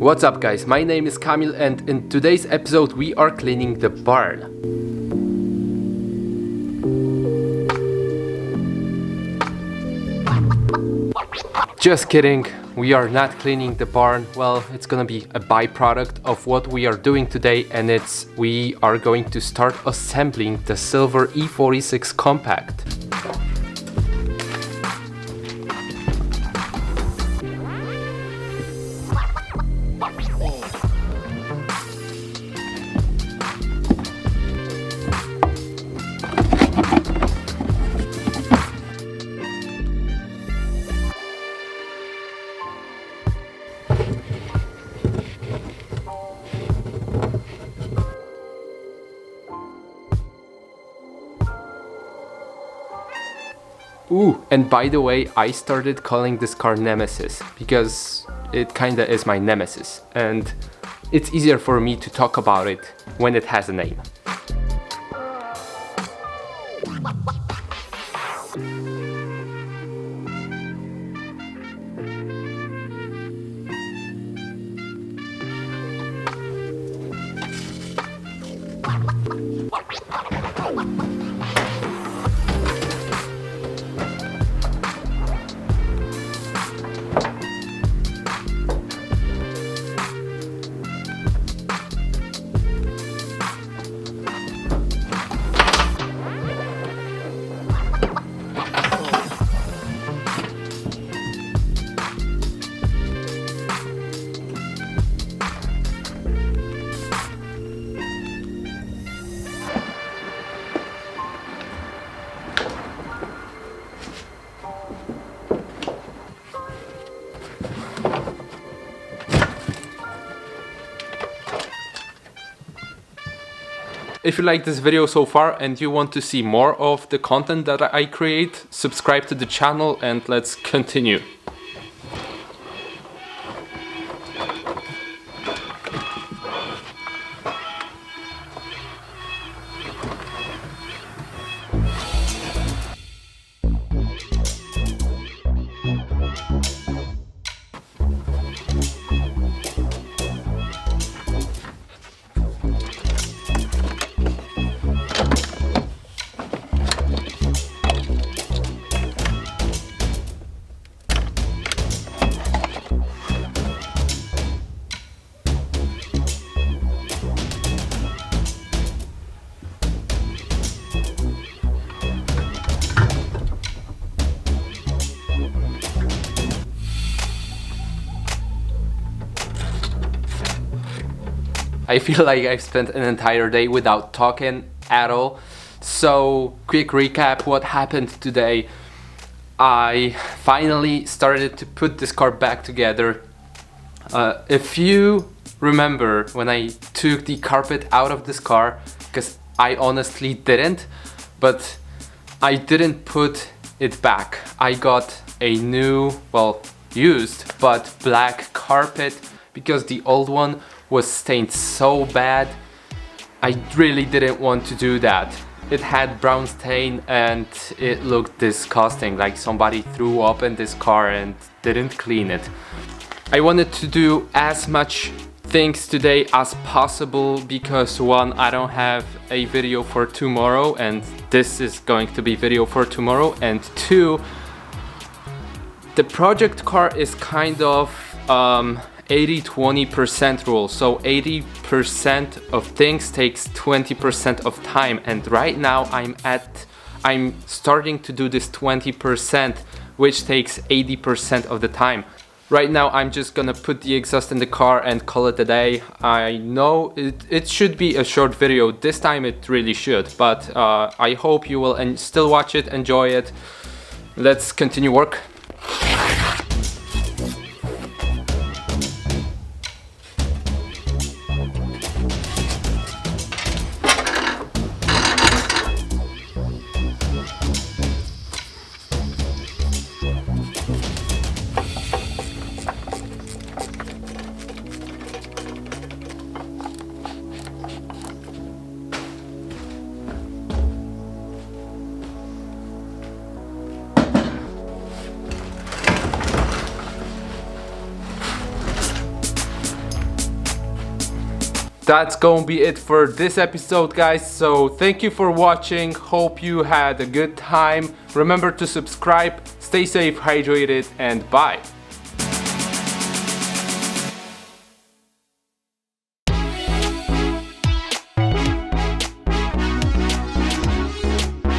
What's up guys, my name is Kamil and in today's episode we are cleaning the barn. Just kidding, we are not cleaning the barn. Well, it's gonna be a byproduct of what we are doing today, and we are going to start assembling the silver e46 compact. Ooh, and by the way, I started calling this car Nemesis because it kinda is my nemesis, and it's easier for me to talk about it when it has a name. If you like this video so far and you want to see more of the content that I create, subscribe to the channel and let's continue. I feel like I've spent an entire day without talking at all. So, quick recap, what happened today. I finally started to put this car back together. If you remember when I took the carpet out of this car, because I honestly didn't, but I didn't put it back. I got a new, well, used, but black carpet because the old one was stained so bad. I really didn't want to do that. It had brown stain and it looked disgusting, like somebody threw up in this car and didn't clean it. I wanted to do as much things today as possible because one, I don't have a video for tomorrow and this is going to be video for tomorrow, and two, the project car is kind of 80-20% rule. So 80% of things takes 20% of time, and right now I'm starting to do this 20%, which takes 80% of the time. Right now I'm just gonna put the exhaust in the car and call it a day. I know it should be a short video, this time it really should, but I hope you will still watch it, enjoy it. Let's continue work. that's gonna be it for this episode, guys. So thank you for watching. Hope you had a good time. Remember to subscribe, stay safe, hydrated, and bye.